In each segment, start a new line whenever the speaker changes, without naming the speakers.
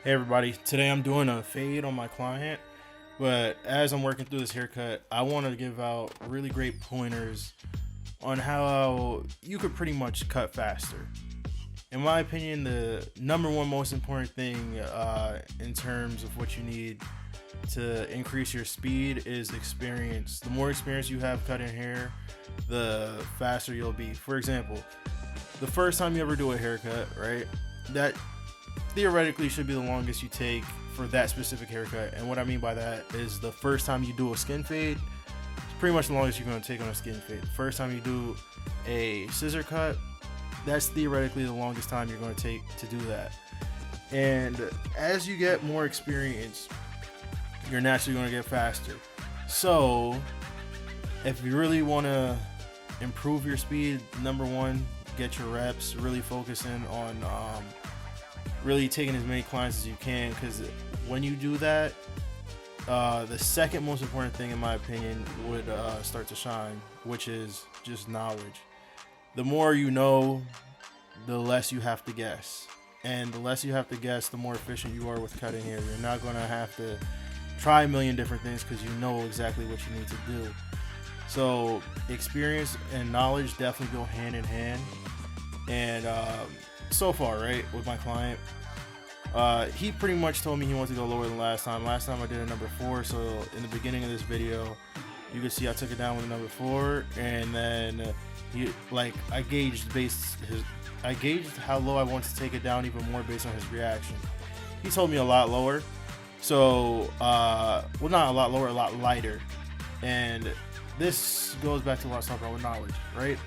Hey everybody, today I'm doing a fade on my client, but as I'm working through this haircut, I want to give out really great pointers on how you could pretty much cut faster. In my opinion, the number one most important thing in terms of what you need to increase your speed is experience. The more experience you have cutting hair, the faster you'll be. For example, the first time you ever do a haircut, right? That theoretically should be the longest you take for that specific haircut. And what I mean by that is the first time you do a skin fade, it's pretty much the longest you're going to take on a skin fade. The first time you do a scissor cut, that's theoretically the longest time you're going to take to do that. And as you get more experience, you're naturally going to get faster. So if you really want to improve your speed, number one, get your reps, really focus in on really taking as many clients as you can, because when you do that, the second most important thing in my opinion would start to shine, which is just knowledge. The more you know, the less you have to guess, and the less you have to guess, the more efficient you are with cutting hair. You're not going to have to try a million different things because you know exactly what you need to do. So experience and knowledge definitely go hand in hand. And so far, right, with my client, he pretty much told me he wants to go lower than last time. Last time I did a number 4, so in the beginning of this video, you can see I took it down with a number 4, and then I gauged how low I wanted to take it down even more based on his reaction. He told me a lot lower, so well, not a lot lower, a lot lighter. And this goes back to what I was talking about with knowledge, right?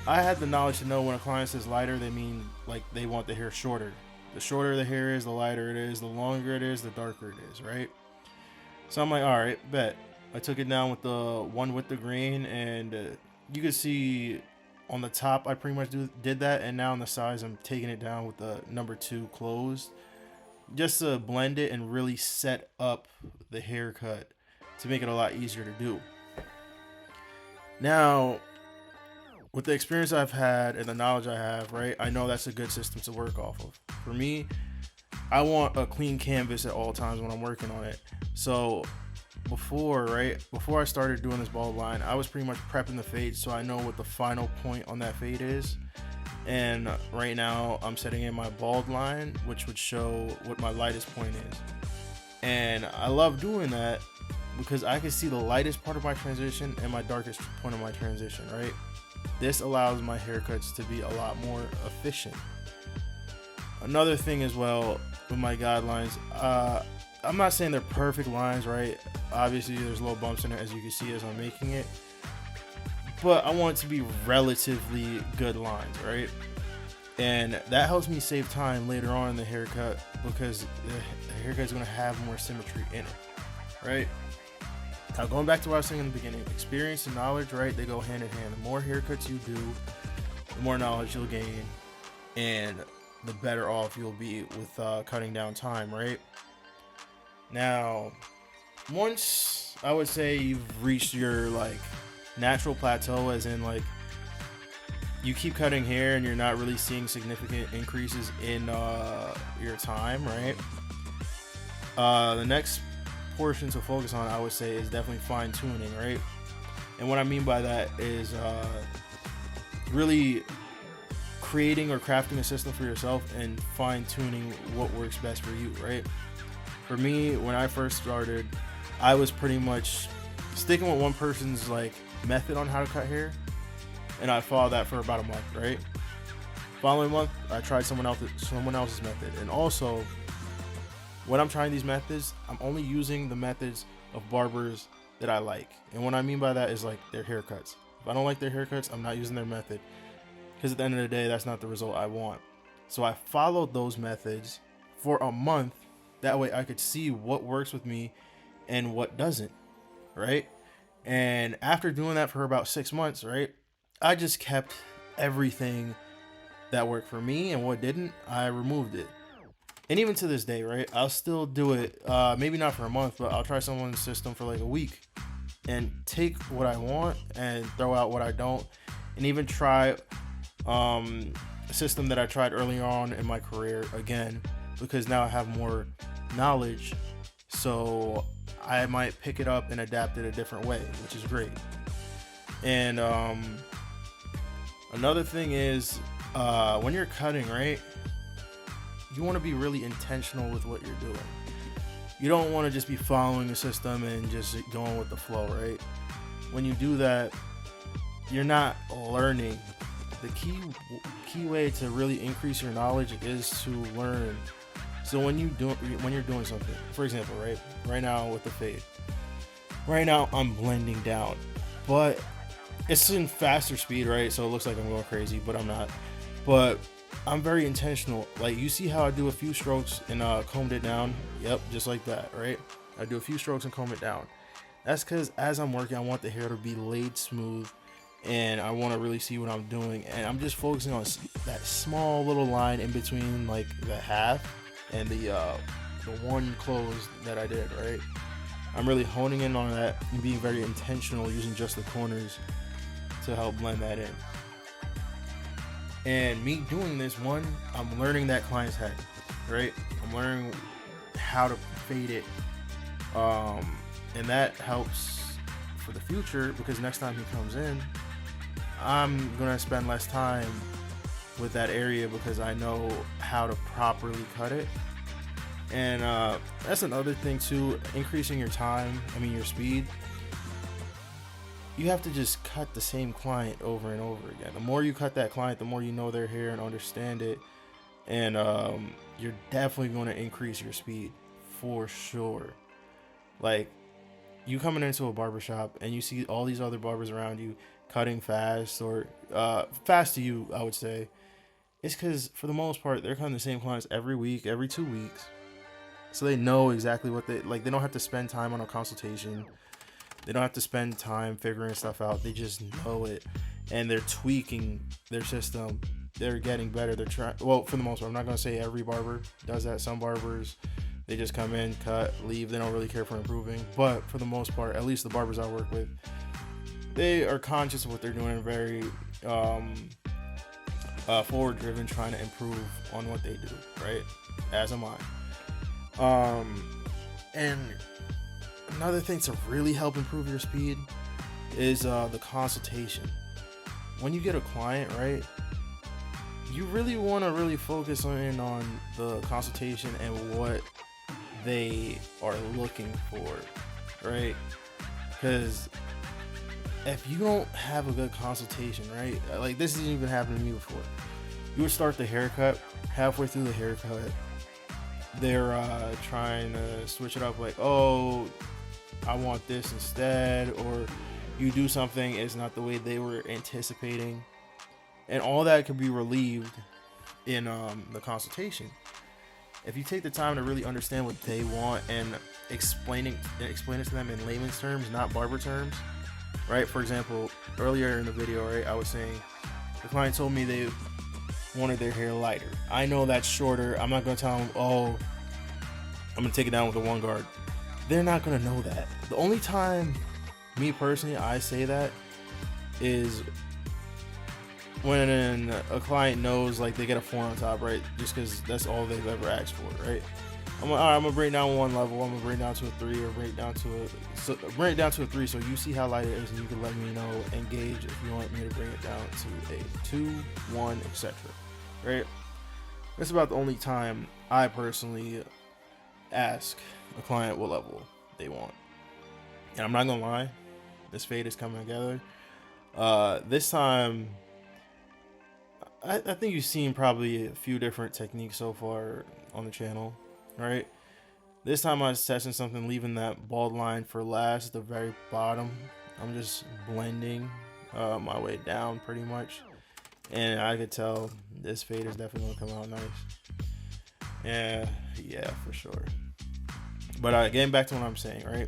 I had the knowledge to know when a client says lighter, they mean like they want the hair shorter. The shorter the hair is, the lighter it is. The longer it is, the darker it is, right? So I'm like, all right, bet. I took it down with the one with the green, and you can see on the top I pretty much did that, and now on the sides I'm taking it down with the number 2 closed, just to blend it and really set up the haircut to make it a lot easier to do. Now, with the experience I've had and the knowledge I have, right, I know that's a good system to work off of. For me, I want a clean canvas at all times when I'm working on it. So before I started doing this bald line, I was pretty much prepping the fade so I know what the final point on that fade is. And right now I'm setting in my bald line, which would show what my lightest point is. And I love doing that because I can see the lightest part of my transition and my darkest point of my transition, right? This allows my haircuts to be a lot more efficient. Another thing as well with my guidelines, I'm not saying they're perfect lines, right? Obviously there's little bumps in it, as you can see as I'm making it, but I want it to be relatively good lines, right? And that helps me save time later on in the haircut because the haircut is going to have more symmetry in it, right? Now, going back to what I was saying in the beginning, experience and knowledge, right? They go hand in hand. The more haircuts you do, the more knowledge you'll gain, and the better off you'll be with cutting down time, right? Now, once I would say you've reached your natural plateau, as in you keep cutting hair and you're not really seeing significant increases in your time, right? The next portion to focus on, I would say, is definitely fine tuning, right? And what I mean by that is really creating or crafting a system for yourself and fine tuning what works best for you, right? For me, when I first started, I was pretty much sticking with one person's method on how to cut hair, and I followed that for about a month, right? Following month, I tried someone else's method. And also, when I'm trying these methods, I'm only using the methods of barbers that I like. And what I mean by that is their haircuts. If I don't like their haircuts, I'm not using their method, because at the end of the day, that's not the result I want. So I followed those methods for a month. That way I could see what works with me and what doesn't, right? And after doing that for about 6 months, right, I just kept everything that worked for me, and what didn't, I removed it. And even to this day, right, I'll still do it, maybe not for a month, but I'll try someone's system for a week and take what I want and throw out what I don't, and even try a system that I tried early on in my career again, because now I have more knowledge, so I might pick it up and adapt it a different way, which is great. And another thing is, when you're cutting, right, you want to be really intentional with what you're doing. You don't want to just be following the system and just going with the flow, right? When you do that, you're not learning. The key way to really increase your knowledge is to learn. So when you're doing something, for example, right now with the fade, right now I'm blending down, but it's in faster speed, right? So it looks like I'm going crazy, but I'm not. But I'm very intentional. Like, you see how I do a few strokes and combed it down? Yep, just like that, right? I do a few strokes and comb it down. That's because as I'm working, I want the hair to be laid smooth, and I want to really see what I'm doing. And I'm just focusing on that small little line in between, like the half and the one close that I did, right? I'm really honing in on that and being very intentional, using just the corners to help blend that in. And me doing this, one, I'm learning that client's head, right? I'm learning how to fade it, and that helps for the future, because next time he comes in, I'm gonna spend less time with that area because I know how to properly cut it. And that's another thing too, increasing your speed. You have to just cut the same client over and over again. The more you cut that client, the more you know their hair and understand it, and you're definitely going to increase your speed for sure. Like, you coming into a barbershop and you see all these other barbers around you cutting fast, or fast to you, I would say, it's because for the most part they're cutting the same clients every week, every 2 weeks, so they know exactly what they like. They don't have to spend time on a consultation. They don't have to spend time figuring stuff out. They just know it, and they're tweaking their system. They're getting better. They're trying. Well, for the most part, I'm not gonna say every barber does that. Some barbers, they just come in, cut, leave. They don't really care for improving. But for the most part, at least the barbers I work with, they are conscious of what they're doing and very forward-driven, trying to improve on what they do. Right? As am I. And another thing to really help improve your speed is the consultation. When you get a client, right, you really want to really focus on the consultation and what they are looking for, right? Because if you don't have a good consultation, right, like this hasn't even happened to me before. You would start the haircut, halfway through the haircut, they're trying to switch it up, like, oh, I want this instead, or you do something, it's not the way they were anticipating, and all that could be relieved in the consultation. If you take the time to really understand what they want and explain it to them in layman's terms, not barber terms, right? For example, earlier in the video, right, I was saying the client told me they wanted their hair lighter. I know that's shorter. I'm not gonna tell them, oh, I'm gonna take it down with a one guard. They're not gonna know that. The only time, me personally, I say that is when a client knows, like, they get a 4 on top, right? Just because that's all they've ever asked for, right? I'm gonna break down one level. I'm gonna break down to a 3, or bring it down to a 3, so you see how light it is, and you can let me know and gauge if you want me to bring it down to a 2, 1, etc. Right? That's about the only time I personally ask a client what level they want. And I'm not gonna lie, this fade is coming together. This time, I think you've seen probably a few different techniques so far on the channel, right? This time I was testing something, leaving that bald line for last, at the very bottom. I'm just blending my way down pretty much, and I could tell this fade is definitely gonna come out nice. Yeah, for sure. But getting back to what I'm saying, right?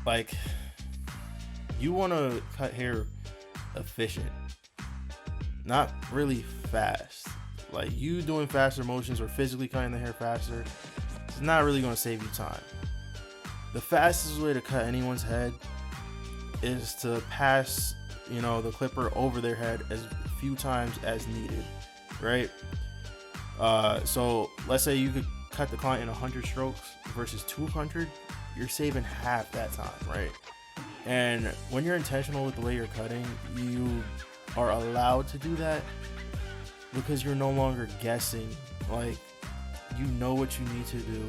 Like, you want to cut hair efficient, not really fast. Like, you doing faster motions or physically cutting the hair faster, it's not really going to save you time. The fastest way to cut anyone's head is to pass, the clipper over their head as few times as needed, right? So let's say you could cut the client in 100 strokes versus 200, you're saving half that time, right? And when you're intentional with the way you're cutting, you are allowed to do that because you're no longer guessing. Like, you know what you need to do,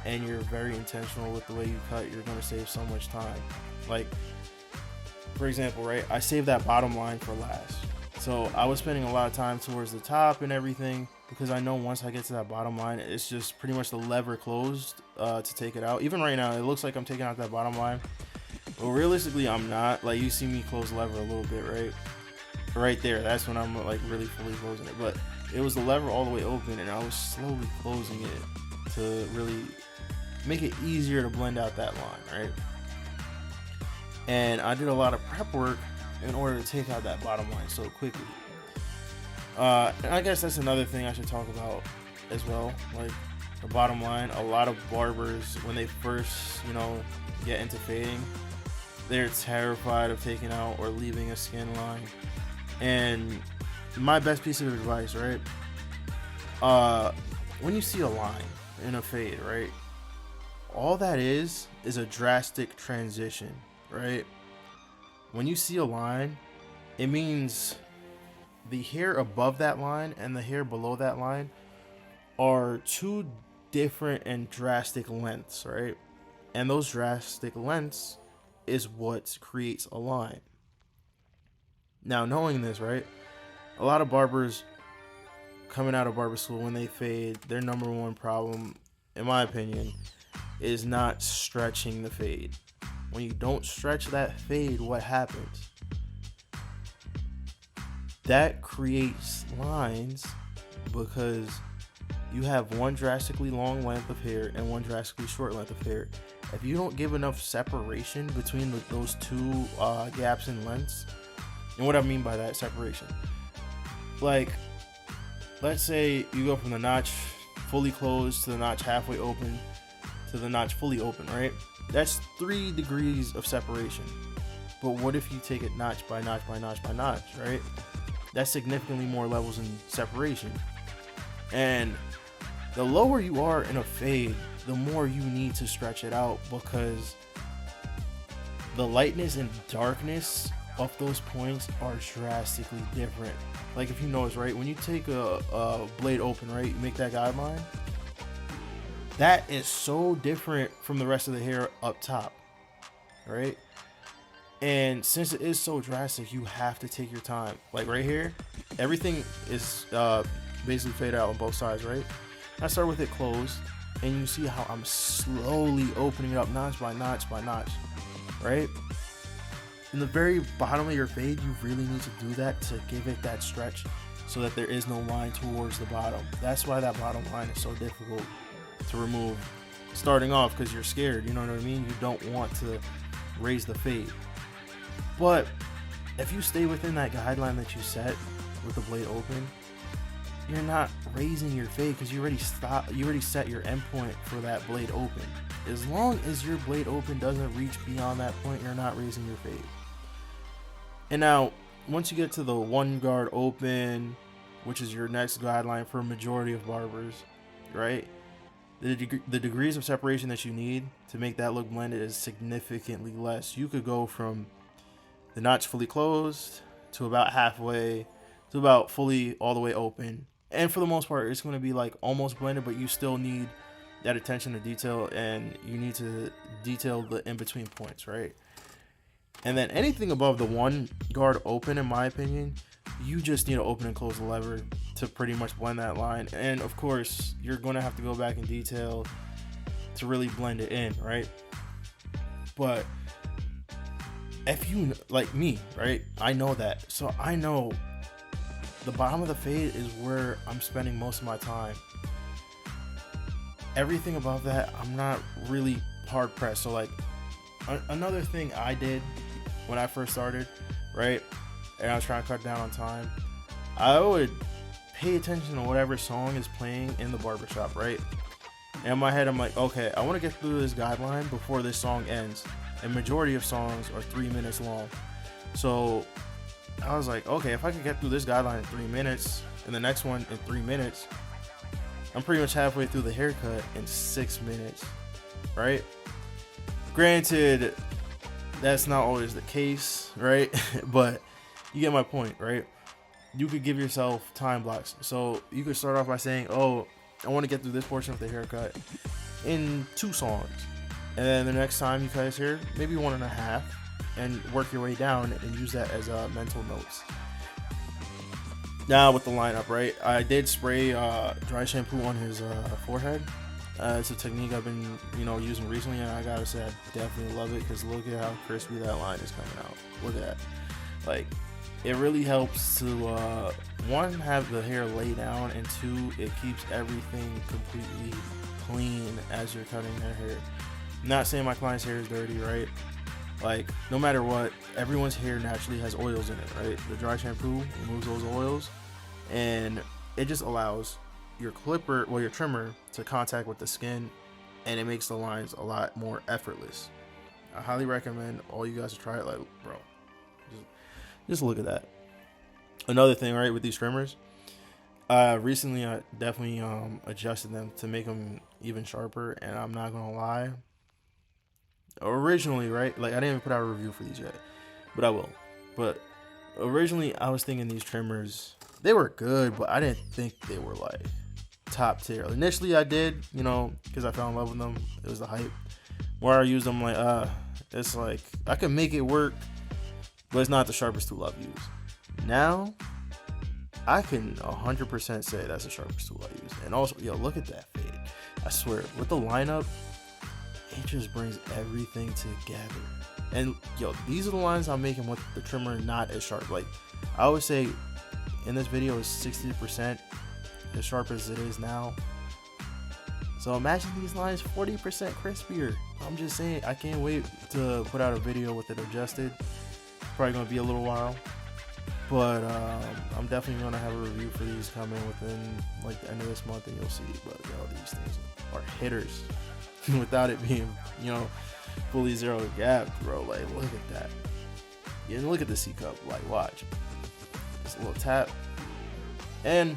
and you're very intentional with the way you cut. You're going to save so much time. Like, for example, right, I saved that bottom line for last. So I was spending a lot of time towards the top and everything because I know once I get to that bottom line, it's just pretty much the lever closed to take it out. Even right now, it looks like I'm taking out that bottom line, but realistically, I'm not. Like, you see me close the lever a little bit, right? Right there, that's when I'm like really fully closing it. But it was the lever all the way open, and I was slowly closing it to really make it easier to blend out that line, right? And I did a lot of prep work in order to take out that bottom line so quickly. And I guess that's another thing I should talk about as well, like the bottom line. A lot of barbers, when they first, get into fading, they're terrified of taking out or leaving a skin line. And my best piece of advice, right? When you see a line in a fade, right? All that is a drastic transition, right? When you see a line, it means the hair above that line and the hair below that line are two different and drastic lengths, right? And those drastic lengths is what creates a line. Now, knowing this, right, a lot of barbers coming out of barber school, when they fade, their number one problem, in my opinion, is not stretching the fade. When you don't stretch that fade, what happens? That creates lines because you have one drastically long length of hair and one drastically short length of hair. If you don't give enough separation between those two gaps in lengths, and what I mean by that separation, like, let's say you go from the notch fully closed to the notch halfway open to the notch fully open, right? That's 3 degrees of separation. But what if you take it notch by notch by notch by notch, right? That's significantly more levels in separation. And the lower you are in a fade, the more you need to stretch it out, because the lightness and darkness of those points are drastically different. Like, if you notice, right, when you take a blade open, right, you make that guideline, that is so different from the rest of the hair up top, right? And since it is so drastic, you have to take your time. Like right here, everything is basically faded out on both sides, right? I start with it closed, and you see how I'm slowly opening it up notch by notch by notch, right? In the very bottom of your fade, you really need to do that to give it that stretch so that there is no line towards the bottom. That's why that bottom line is so difficult to remove starting off, because you're scared, you know what I mean? You don't want to raise the fade. But if you stay within that guideline that you set with the blade open, you're not raising your fade because you already set your endpoint for that blade open. As long as your blade open doesn't reach beyond that point, you're not raising your fade. And now, once you get to the one guard open, which is your next guideline for a majority of barbers, right? The degrees of separation that you need to make that look blended is significantly less. You could go from the notch fully closed to about halfway to about fully all the way open. And for the most part, it's going to be like almost blended, but you still need that attention to detail, and you need to detail the in-between points, right? And then anything above the one guard open, in my opinion, you just need to open and close the lever to pretty much blend that line. And of course, you're going to have to go back in detail to really blend it in, right? But if you, like me, right, I know that. So I know the bottom of the fade is where I'm spending most of my time. Everything above that, I'm not really hard pressed. So like another thing I did when I first started, right, and I was trying to cut down on time, I would pay attention to whatever song is playing in the barbershop, right? And in my head, I'm like, okay, I want to get through this guideline before this song ends. And majority of songs are 3 minutes long. So I was like, okay, if I could get through this guideline in 3 minutes and the next one in 3 minutes, I'm pretty much halfway through the haircut in 6 minutes, right? Granted, that's not always the case, right? But you get my point, right? You could give yourself time blocks. So you could start off by saying, oh, I want to get through this portion of the haircut in 2 songs. And then the next time you cut his hair, maybe 1.5, and work your way down and use that as mental notes. Now with the lineup, right? I did spray dry shampoo on his forehead. It's a technique I've been, using recently, and I gotta say I definitely love it because look at how crispy that line is coming out. Look at that. Like, it really helps to one, have the hair lay down, and 2, it keeps everything completely clean as you're cutting their hair. I'm not saying my client's hair is dirty, right? Like, no matter what, everyone's hair naturally has oils in it, right? The dry shampoo removes those oils, and it just allows your your trimmer to contact with the skin, and it makes the lines a lot more effortless. I highly recommend all you guys to try it. Like, bro, just look at that. Another thing, right, with these trimmers, recently I definitely adjusted them to make them even sharper, and I'm not gonna lie, originally, right, like, I didn't even put out a review for these yet, but I will. But originally I was thinking these trimmers, they were good, but I didn't think they were like top tier. Initially I did, because I fell in love with them. It was the hype. Where I used them, like, it's like I can make it work, but it's not the sharpest tool I've used. Now I can 100% say that's the sharpest tool I use. And also, look at that fade. I swear, with the lineup, it just brings everything together. And these are the lines I'm making with the trimmer not as sharp. Like, I always say in this video is 60% as sharp as it is now. So imagine these lines 40% crispier. I'm just saying, I can't wait to put out a video with it adjusted. Probably gonna be a little while, but I'm definitely gonna have a review for these coming within like the end of this month, and you'll see. But these things are hitters without it being fully zero gap, bro. Like, look at that. Yeah, and look at the C cup. Like, watch. Just a little tap, and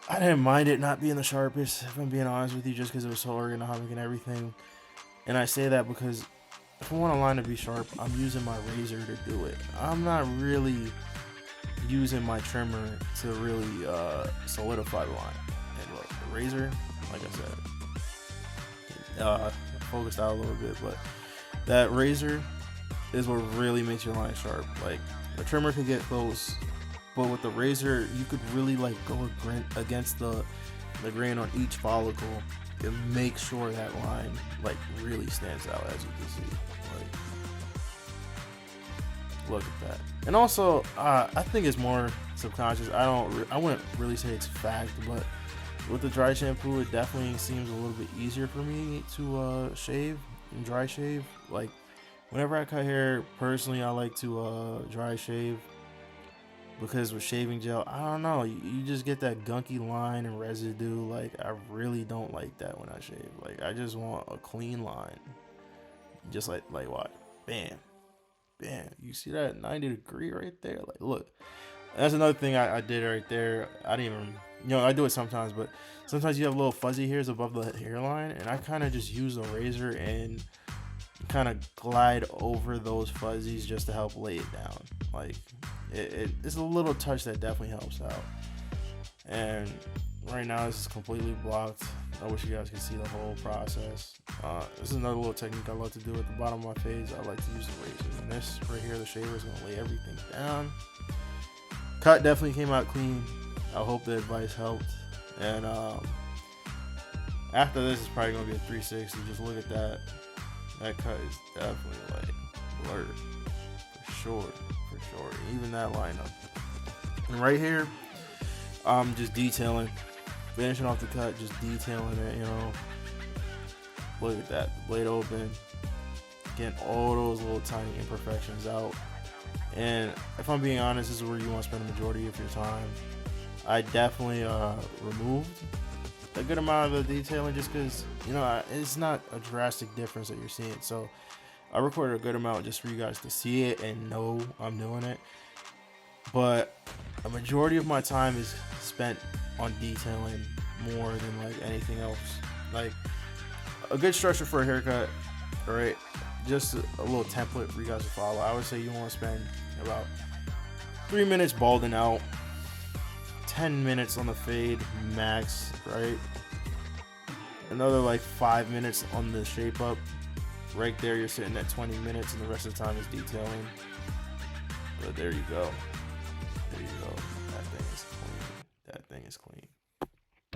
I didn't mind it not being the sharpest, if I'm being honest with you, just because it was so ergonomic and everything. And I say that because if I want a line to be sharp, I'm using my razor to do it. I'm not really using my trimmer to really solidify the line. And look, the razor, like I said, focused out a little bit, but that razor is what really makes your line sharp. Like, the trimmer can get close, but with the razor, you could really like go against the grain on each follicle and make sure that line like really stands out, as you can see. Like, look at that. And also, I think it's more subconscious. I wouldn't really say it's fact, but with the dry shampoo, it definitely seems a little bit easier for me to shave and dry shave. Like, whenever I cut hair, personally, I like to dry shave. Because with shaving gel, I don't know, you just get that gunky line and residue. Like, I really don't like that when I shave. Like, I just want a clean line. Just like what? Bam. Bam. You see that 90-degree right there? Like, look. That's another thing I did right there. I didn't even, I do it sometimes, but sometimes you have little fuzzy hairs above the hairline, and I kind of just use the razor and kind of glide over those fuzzies just to help lay it down. Like, it's a little touch that definitely helps out. And right now this is completely blocked. I wish you guys could see the whole process. This is another little technique I love to do at the bottom of my fades. I like to use the razor, and this right here, the shaver, is going to lay everything down. Cut definitely came out clean. I hope the advice helped. And after this, it's probably going to be a 360. Just look at that. That cut is definitely like blurred, for sure. Even that lineup. And right here, I'm just detailing, finishing off the cut, just detailing it. Look at that, the blade open, getting all those little tiny imperfections out. And if I'm being honest, this is where you want to spend the majority of your time. I definitely removed a good amount of the detailing, just because it's not a drastic difference that you're seeing. So I recorded a good amount just for you guys to see it and know I'm doing it. But a majority of my time is spent on detailing more than like anything else. Like a good structure for a haircut, all right? Just a little template for you guys to follow. I would say you want to spend about 3 minutes balding out, 10 minutes on the fade max, right? Another like 5 minutes on the shape up. Right there, you're sitting at 20 minutes, and the rest of the time is detailing. But there you go. There you go. That thing is clean. That thing is clean.